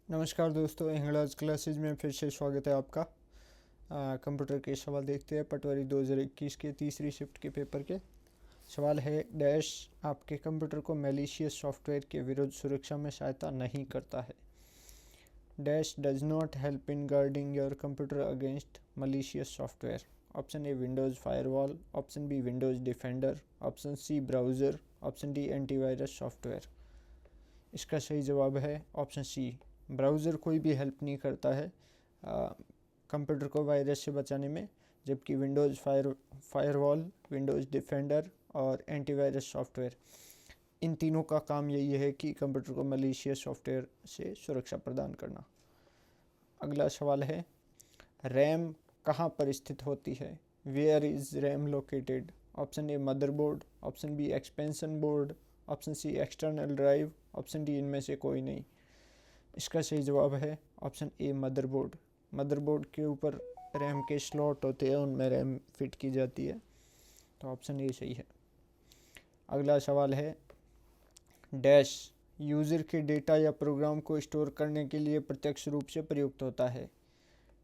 नमस्कार दोस्तों, English classes में फिर से स्वागत है आपका। कंप्यूटर के सवाल देखते हैं पटवारी 2021 के तीसरी शिफ्ट के पेपर के। सवाल है डैश आपके कंप्यूटर को मैलिशियस सॉफ्टवेयर के विरुद्ध सुरक्षा में सहायता नहीं करता है। Dash does not help in guarding your computer against malicious software. Option A Windows firewall, option B Windows defender, option C browser, option D antivirus software. इसका सही जवाब है ऑप्शन सी, ब्राउज़र कोई भी हेल्प नहीं करता है कंप्यूटर को वायरस से बचाने में, जबकि विंडोज़ फायरवॉल, विंडोज़ डिफेंडर और एंटीवायरस सॉफ्टवेयर, इन तीनों का काम यही है कि कंप्यूटर को मलिशियस सॉफ्टवेयर से सुरक्षा प्रदान करना। अगला सवाल है रैम कहाँ पर स्थित होती है। Where is RAM located. Option A motherboard, option B expansion board, option C external drive, option D इनमें से कोई नहीं। इसका सही जवाब है ऑप्शन ए मदरबोर्ड। मदरबोर्ड के ऊपर रैम के स्लॉट होते हैं, उनमें रैम फिट की जाती है, तो ऑप्शन ए सही है। अगला सवाल है डैश यूज़र के डेटा या प्रोग्राम को स्टोर करने के लिए प्रत्यक्ष रूप से प्रयुक्त होता है।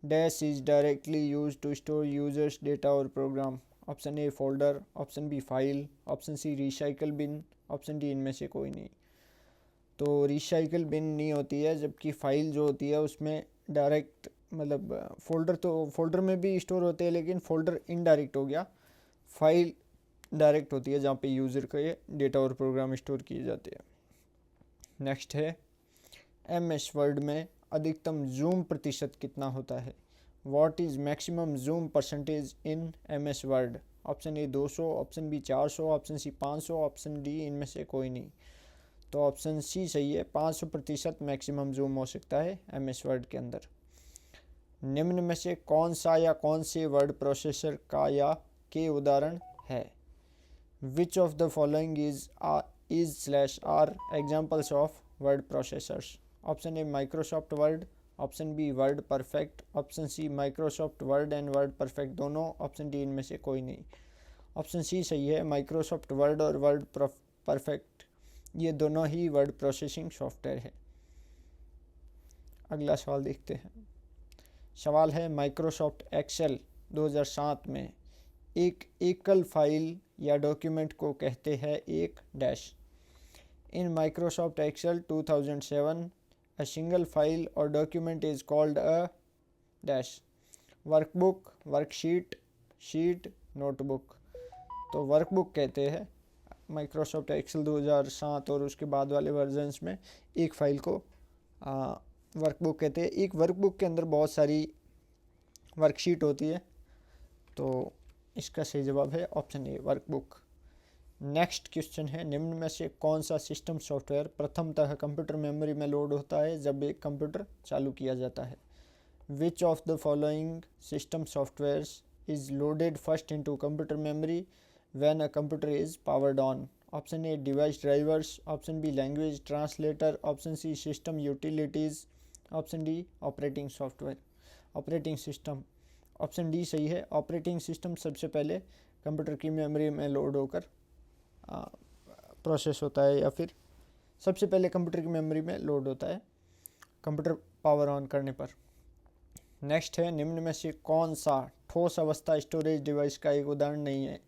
Dash is directly use to store users data और प्रोग्राम। Option A folder, option B file, option C recycle bin, option D इनमें से कोई नहीं। तो रिसाइकल बिन नहीं होती है, जबकि फ़ाइल जो होती है उसमें डायरेक्ट मतलब फोल्डर में भी स्टोर होते हैं, लेकिन फोल्डर इनडायरेक्ट हो गया, फाइल डायरेक्ट होती है जहाँ पे यूज़र का ये डेटा और प्रोग्राम स्टोर किए जाते हैं। नेक्स्ट है MS वर्ड में अधिकतम जूम प्रतिशत कितना होता है। What is maximum zoom percentage in MS word. Option A 200, option B 400, option C 500, option D इनमें से कोई नहीं। तो ऑप्शन सी सही है, 500% मैक्सिमम जूम हो सकता है MS वर्ड के अंदर। निम्न में से कौन सा या कौन से वर्ड प्रोसेसर का या के उदाहरण है। Which of the following is slash are examples of word processors. Option A Microsoft Word, option B WordPerfect, option C Microsoft Word and WordPerfect दोनों, ऑप्शन डी इनमें से कोई नहीं। ऑप्शन सी सही है, माइक्रोसॉफ्ट वर्ड और WordPerfect ये दोनों ही वर्ड प्रोसेसिंग सॉफ्टवेयर है। अगला सवाल देखते हैं। सवाल है माइक्रोसॉफ्ट एक्सेल 2007 में एक एकल फाइल या डॉक्यूमेंट को कहते हैं एक डैश। In Microsoft Excel 2007 a single file or document is called a dash। Workbook, worksheet, sheet, notebook. तो वर्कबुक कहते हैं माइक्रोसॉफ्ट एक्सेल 2007 और उसके बाद वाले वर्जन्स में एक फ़ाइल को वर्कबुक कहते हैं। एक वर्कबुक के अंदर बहुत सारी वर्कशीट होती है, तो इसका सही जवाब है option A workbook. Next question है निम्न में से कौन सा सिस्टम सॉफ्टवेयर प्रथमतः कंप्यूटर मेमोरी में लोड होता है जब एक कंप्यूटर चालू किया जाता है। Which of the following system softwares is loaded first into computer memory when a computer is powered on. Option A device drivers, option B language translator, option C system utilities, option D operating software operating system. Option D सही है, operating system सबसे पहले computer की memory में load होकर process होता है, या फिर सबसे पहले कंप्यूटर की मेमोरी में लोड होता है कंप्यूटर पावर ऑन करने पर। नेक्स्ट है निम्न में से कौन सा ठोस अवस्था स्टोरेज डिवाइस का एक उदाहरण नहीं है।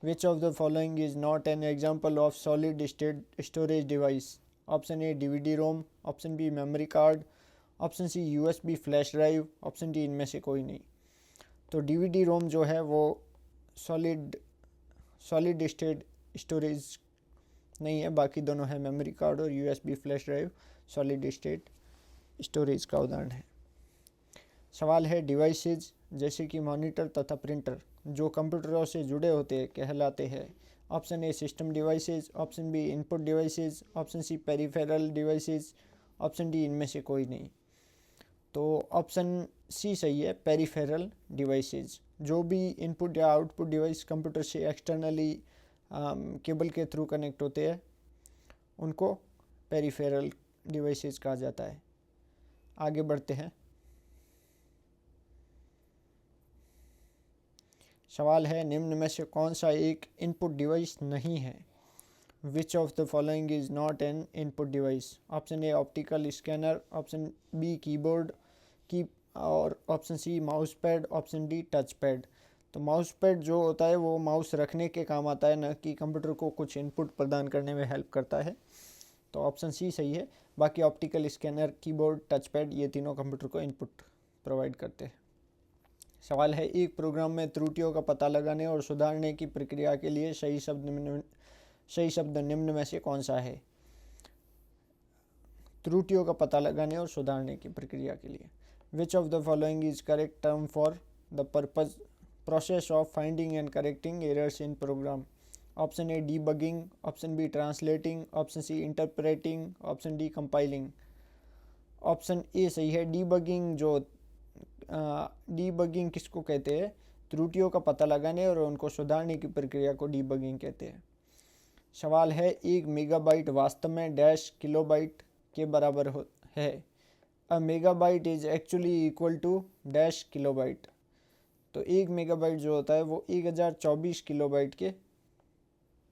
Which of the following is not an example of solid state storage device. Option A DVD ROM, option B memory card, option C USB flash drive, option D इनमें से कोई नहीं। तो DVD रोम जो है वो सॉलिड स्टेट स्टोरेज नहीं है, बाकी दोनों है मेमोरी कार्ड और USB flash drive solid state storage का उदाहरण है। सवाल है डिवाइसेज जैसे कि मॉनिटर तथा प्रिंटर जो कंप्यूटरों से जुड़े होते हैं कहलाते हैं। Option A system devices, option B input devices, option C peripheral devices, option D इनमें से कोई नहीं। तो ऑप्शन सी सही है, पेरिफेरल डिवाइसेज। जो भी इनपुट या आउटपुट डिवाइस कंप्यूटर से एक्सटर्नली केबल के थ्रू कनेक्ट होते हैं उनको पेरिफेरल डिवाइसेस कहा जाता है। आगे बढ़ते हैं। सवाल है निम्न में से कौन सा एक इनपुट डिवाइस नहीं है। Which of the following is not an input device? Option A optical scanner, option B keyboard की, और option C mouse pad, option D touch pad. तो माउस पैड जो होता है वो माउस रखने के काम आता है, न कि कंप्यूटर को कुछ इनपुट प्रदान करने में हेल्प करता है। तो ऑप्शन सी सही है। बाकी optical scanner, keyboard, touch pad ये तीनों कंप्यूटर को इनपुट प्रोवाइड करते हैं। सवाल है, एक प्रोग्राम में त्रुटियों का पता लगाने और सुधारने की प्रक्रिया के लिए सही शब्द निम्न में से कौन सा है? त्रुटियों का पता लगाने और सुधारने की प्रक्रिया के लिए which of the following is correct term for the purpose process of finding and correcting errors in program? Option A debugging, option B translating, option C interpreting, option D compiling. Option A सही है। Debugging किसको कहते हैं? त्रुटियों का पता लगाने और उनको सुधारने की प्रक्रिया को डीबगिंग कहते हैं। सवाल है, 1 मेगाबाइट वास्तव में डैश किलोबाइट के बराबर है। A megabyte is actually equal to dash kilobyte. तो 1 मेगाबाइट जो होता है वो 1024 किलोबाइट के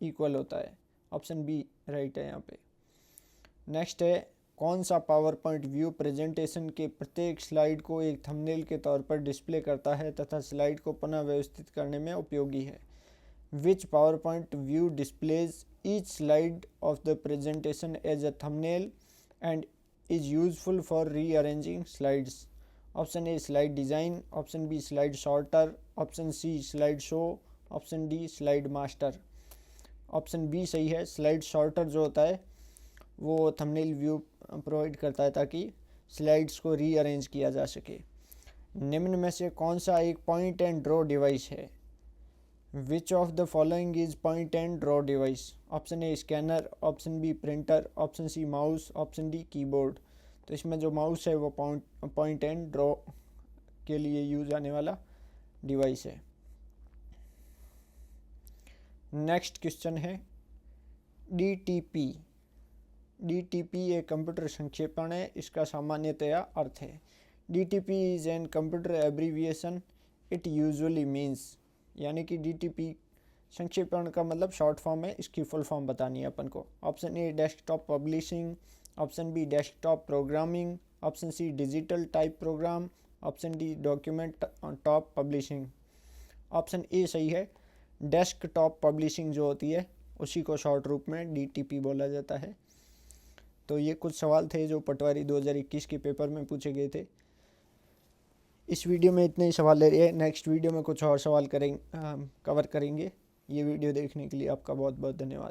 इक्वल होता है। ऑप्शन बी राइट है यहाँ पे। नेक्स्ट है, कौन सा पावर पॉइंट व्यू प्रेजेंटेशन के प्रत्येक स्लाइड को एक थंबनेल के तौर पर डिस्प्ले करता है तथा स्लाइड को पुनः व्यवस्थित करने में उपयोगी है? Which PowerPoint view displays each slide of the presentation as a thumbnail and is useful for rearranging slides? Option A slide design, option B slide sorter, option C slide show, option D slide master. Option B सही है। Slide shorter जो होता है वो thumbnail view provide करता है ताकि slides को रीअरेंज किया जा सके। निम्न में से कौन सा एक पॉइंट एंड ड्रॉ डिवाइस है? Which of the following is point and draw device? Option A scanner, option B printer, option C mouse, option D keyboard. तो इसमें जो माउस है वो पॉइंट एंड ड्रॉ के लिए यूज आने वाला डिवाइस है। नेक्स्ट क्वेश्चन है, DTP। DTP एक कंप्यूटर संक्षेपण है। इसका सामान्यतया अर्थ है, DTP is an computer abbreviation, it usually means. यानी कि DTP संक्षेपण का मतलब शॉर्ट फॉर्म है, इसकी फुल फॉर्म बतानी है अपन को। Option A desktop publishing, option B desktop programming, option C digital type program, option D document top publishing. Option A सही है। डेस्कटॉप पब्लिशिंग जो होती है उसी को शॉर्ट रूप में DTP बोला जाता है। तो ये कुछ सवाल थे जो पटवारी 2021 के पेपर में पूछे गए थे। इस वीडियो में इतने ही सवाल ले रहे हैं। नेक्स्ट वीडियो में कुछ और सवाल कवर करेंगे। ये वीडियो देखने के लिए आपका बहुत बहुत धन्यवाद।